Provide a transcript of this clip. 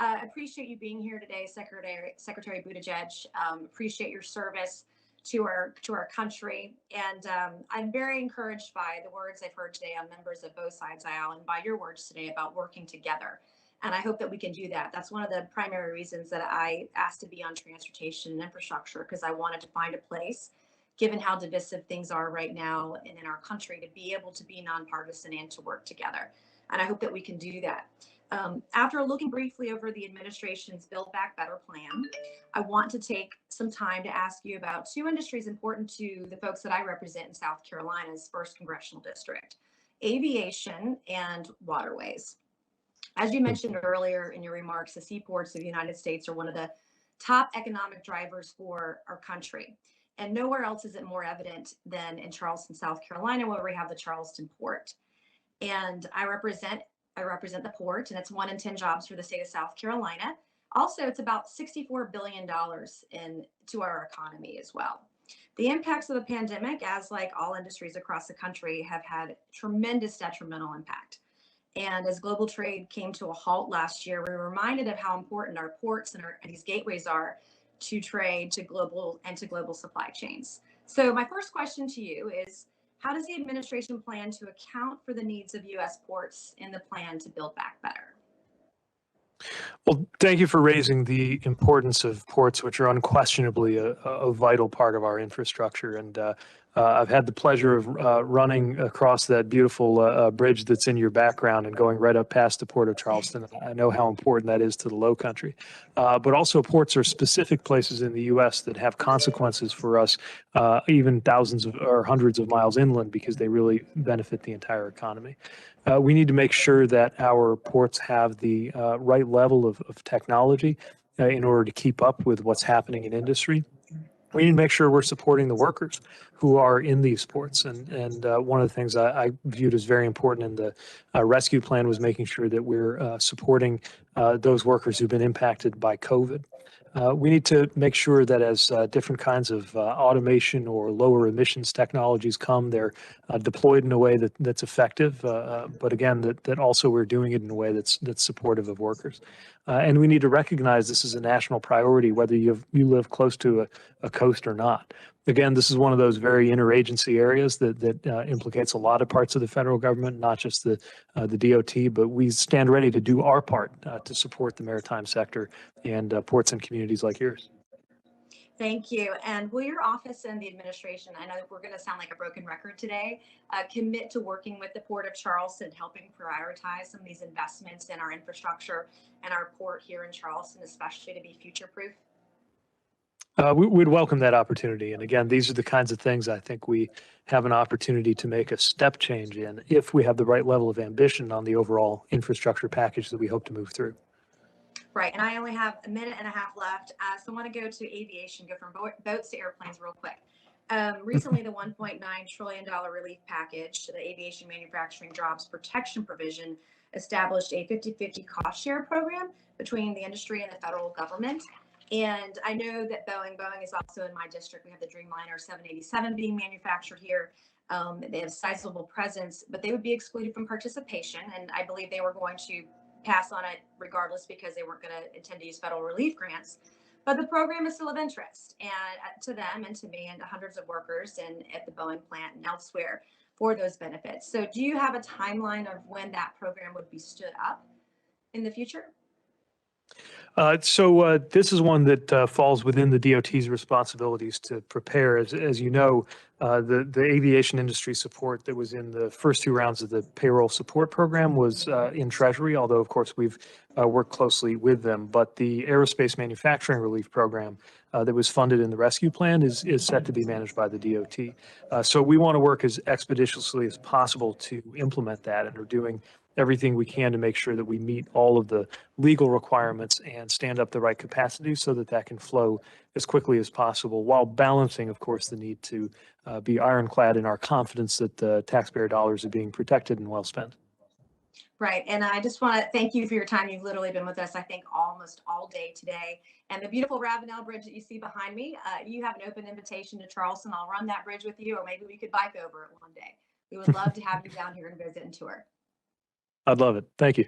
Appreciate you being here today, Secretary Buttigieg. Appreciate your service to our country, and I'm very encouraged by the words I've heard today on members of both sides of the aisle, and by your words today about working together. And I hope that we can do that. That's one of the primary reasons that I asked to be on transportation and infrastructure, because I wanted to find a place, given how divisive things are right now and in our country, to be able to be nonpartisan and to work together. And I hope that we can do that. After looking briefly over the administration's Build Back Better plan, I want to take some time to ask you about two industries important to the folks that I represent in South Carolina's 1st Congressional District: aviation and waterways. As you mentioned earlier in your remarks, the seaports of the United States are one of the top economic drivers for our country. And nowhere else is it more evident than in Charleston, South Carolina, where we have the Charleston port. And I represent the port, and it's 1 in 10 jobs for the state of South Carolina. Also, it's about $64 billion to our economy as well. The impacts of the pandemic, as like all industries across the country, have had tremendous detrimental impact. And as global trade came to a halt last year, we were reminded of how important our ports and these gateways are to trade, to global supply chains. So my first question to you is, how does the administration plan to account for the needs of U.S. ports in the plan to build back better? Well, thank you for raising the importance of ports, which are unquestionably a vital part of our infrastructure. And I've had the pleasure of running across that beautiful bridge that's in your background and going right up past the Port of Charleston. I know how important that is to the Lowcountry. But also, ports are specific places in the U.S. that have consequences for us, even thousands or hundreds of miles inland, because they really benefit the entire economy. We need to make sure that our ports have the right level of technology in order to keep up with what's happening in industry. We need to make sure we're supporting the workers who are in these ports. And one of the things I viewed as very important in the rescue plan was making sure that we're supporting those workers who've been impacted by COVID. We need to make sure that as different kinds of automation or lower emissions technologies come, they're deployed in a way that's effective, but again, that also we're doing it in a way that's supportive of workers. And we need to recognize this is a national priority, whether you live close to a coast or not. Again, this is one of those very interagency areas that implicates a lot of parts of the federal government, not just the DOT, but we stand ready to do our part to support the maritime sector and ports and communities like yours. Thank you. And will your office and the administration, I know we're going to sound like a broken record today, commit to working with the Port of Charleston, helping prioritize some of these investments in our infrastructure and our port here in Charleston, especially to be future-proof? We'd welcome that opportunity. And again, these are the kinds of things I think we have an opportunity to make a step change in if we have the right level of ambition on the overall infrastructure package that we hope to move through. Right. And I only have a minute and a half left. So I want to go to aviation, go from boats to airplanes real quick. Recently, the $1.9 trillion relief package to the Aviation Manufacturing Jobs Protection Provision established a 50-50 cost share program between the industry and the federal government. And I know that Boeing is also in my district. We have the Dreamliner 787 being manufactured here. They have a sizable presence, but they would be excluded from participation. And I believe they were going to pass on it regardless because they weren't going to intend to use federal relief grants. But the program is still of interest and to them and to me and to hundreds of workers and at the Boeing plant and elsewhere for those benefits. So do you have a timeline of when that program would be stood up in the future? So this is one that falls within the DOT's responsibilities to prepare. As you know, the aviation industry support that was in the first 2 rounds of the payroll support program was in Treasury, although, of course, we've worked closely with them. But the aerospace manufacturing relief program that was funded in the rescue plan is set to be managed by the DOT. So we want to work as expeditiously as possible to implement that, and are doing everything we can to make sure that we meet all of the legal requirements and stand up the right capacity so that that can flow as quickly as possible, while balancing, of course, the need to be ironclad in our confidence that the taxpayer dollars are being protected and well spent. Right. And I just want to thank you for your time. You've literally been with us, I think, almost all day today. And the beautiful Ravenel Bridge that you see behind me, you have an open invitation to Charleston. I'll run that bridge with you, or maybe we could bike over it one day. We would love to have you down here and visit and tour. I'd love it. Thank you.